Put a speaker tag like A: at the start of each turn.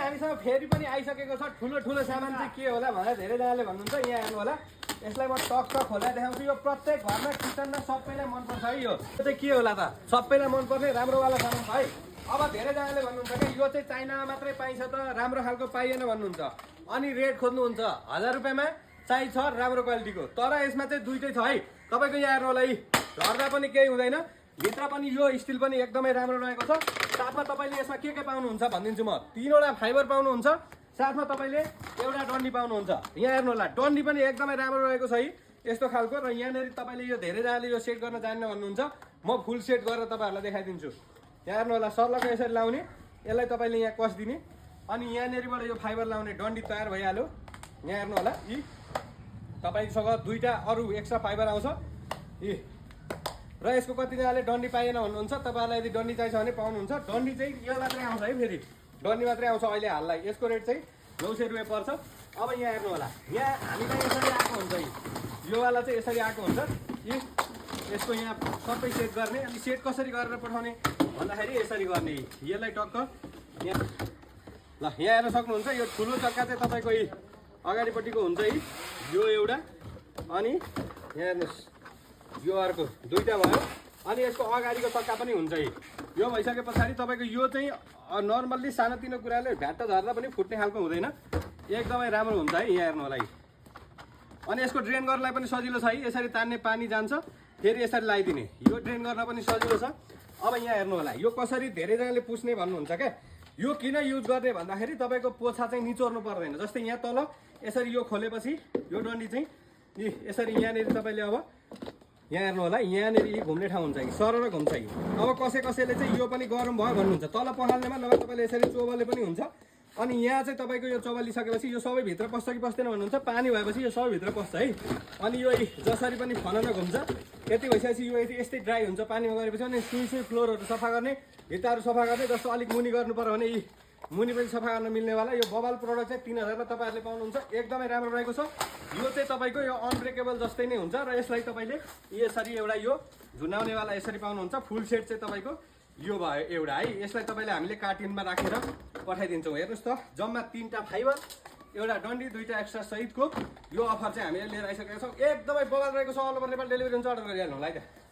A: हामीसँग फेरि पनि आइसकेको छ ठुलो ठुलो सामान चाहिँ के होला भनेर धेरैजनाले भन्नुहुन्छ। यहाँ हेर्नु होला, यसलाई म टक्क खोलेर देखाउँछु। यो प्रत्येक घरमा किचनमा सबैलाई मनपर्छ है। यो चाहिँ के होला त, सबैलाई मनपर्ने राम्रोवाला सामान छ है। अब धेरैजनाले भन्नुहुन्छ कि यो चाहिँ चाइनामा मात्रै पाइन्छ त, राम्रो खालको पाइएन भन्नुहुन्छ। अनि रेट खोज्नुहुन्छ 1000 रुपियाँमा चाहिँ छ राम्रो क्वालिटीको, तर यसमा चाहिँ दुइटै छ है। तपाईँको यहाँ हेर्नु होला, है झर्दा पनि केही हुँदैन, भित्र पनि यो स्टिल पनि एकदमै राम्रो रहेको छ। साथमा तपाईँले यसमा के पाउनुहुन्छ भनिदिन्छु म। 3वटा फाइबर पाउनुहुन्छ, साथमा तपाईँले एउटा डन्डी पाउनुहुन्छ। यहाँ हेर्नु होला, डन्डी पनि एकदमै राम्रो रहेको छ है, यस्तो खालको। र यहाँनिर तपाईँले यो धेरैजनाले यो सेट गर्न जान्न भन्नुहुन्छ, म फुल सेट गरेर तपाईँहरूलाई देखाइदिन्छु। यहाँ हेर्नु होला, सर्लको यसरी लाउने, यसलाई तपाईँले यहाँ कसिदिने, अनि यहाँनिरबाट यो फाइबर लाउने डन्डी तयार भइहाल्यो। यहाँ हेर्नु होला, यी तपाईँसँग दुईवटा अरू एक्स्ट्रा फाइबर आउँछ यी। र यसको कतिजनाले डन्डी पाइएन भन्नुहुन्छ, तपाईँहरूलाई यदि डन्डी चाहिन्छ भने पाउनुहुन्छ। डन्डी चाहिँ यो मात्रै आउँछ है, फेरि डन्डी मात्रै आउँछ अहिले हाललाई। यसको रेट चाहिँ 900 रुपियाँ पर्छ। अब यहाँ हेर्नु होला, यहाँ हामीलाई यसरी आएको हुन्छ, योवाला चाहिँ यसरी आएको हुन्छ। यी यसको यहाँ सबै सेट गर्ने। अनि सेट कसरी गरेर पठाउने भन्दाखेरि यसरी गर्ने, यसलाई टक्क यहाँ ल यहाँ हेर्न सक्नुहुन्छ। यो ठुलो चक्का चाहिँ तपाईँको यी अगाडिपट्टिको हुन्छ है, यो एउटा, अनि यहाँ हेर्नुहोस् यो अर्को, दुईवटा भयो। अनि यसको अगाडिको चक्का पनि हुन्छ है। यो भइसके पछाडि तपाईँको यो चाहिँ नर्मल्ली सानोतिनो कुराले भ्याट्ट झर्दा पनि फुट्ने खालको हुँदैन, एकदमै राम्रो हुन्छ है। यहाँ हेर्नु होला, अनि यसको ड्रेन गर्नलाई पनि सजिलो छ है। यसरी तान्ने पानी जान्छ, फेरि यसरी लगाइदिने, यो ड्रेन गर्न पनि सजिलो छ। अब यहाँ हेर्नु होला, यो कसरी धेरैजनाले पुछ्ने भन्नुहुन्छ क्या, यो किन युज गर्ने भन्दाखेरि तपाईँको पोछा चाहिँ निचोर्नु पर्दैन। जस्तै यहाँ तल यसरी यो खोलेपछि यो डन्डी चाहिँ यसरी यहाँनिर तपाईँले अब यहाँ हेर्नु होला, यहाँनिर यी घुम्ने ठाउँ हुन्छ कि सरर घुम्छ कि। अब कसैले चाहिँ यो पनि गरम भयो भन्नुहुन्छ, तल पखाल्नेमा नभए तपाईँले यसरी चोबलले पनि हुन्छ। अनि यहाँ चाहिँ तपाईँको यो चोबलिसकेपछि यो सबै भित्र पस्छ कि पस्दैन भन्नुहुन्छ, पानी भएपछि यो सबै भित्र पस्छ है। अनि यो जसरी पनि फनन घुम्छ। यति भइसकेपछि यो यस्तै ड्राई हुन्छ पानीमा गरेपछि। अनि सुई फ्लोरहरू सफा गर्ने, भित्ताहरू सफा गर्ने, जस्तो अलिक मुनि गर्नु पर्यो भने यी मुनि पनि सफा गर्न मिल्नेवाला यो बबल प्रोडक्ट चाहिँ 3000 मा तपाईँहरूले पाउनुहुन्छ। एकदमै राम्रो रहेको छ। यो चाहिँ तपाईँको यो अनब्रेकेबल जस्तै नै हुन्छ। र यसलाई तपाईँले यसरी एउटा यो झुन्डाउनेवाला यसरी पाउनुहुन्छ। फुल सेट चाहिँ तपाईँको यो भयो एउटा है। यसलाई तपाईँले हामीले कार्टुनमा राखेर पठाइदिन्छौँ। हेर्नुहोस् त, जम्मा 3टा फाइबर, एउटा डन्डी, 2टा एक्स्ट्रा सहितको यो अफर चाहिँ हामीले लिएर आइसकेका छौँ। एकदमै बबल रहेको छ। अल ओभर नेपाल डेलिभरी हुन्छ, अर्डर गरिहाल्नु होला है त।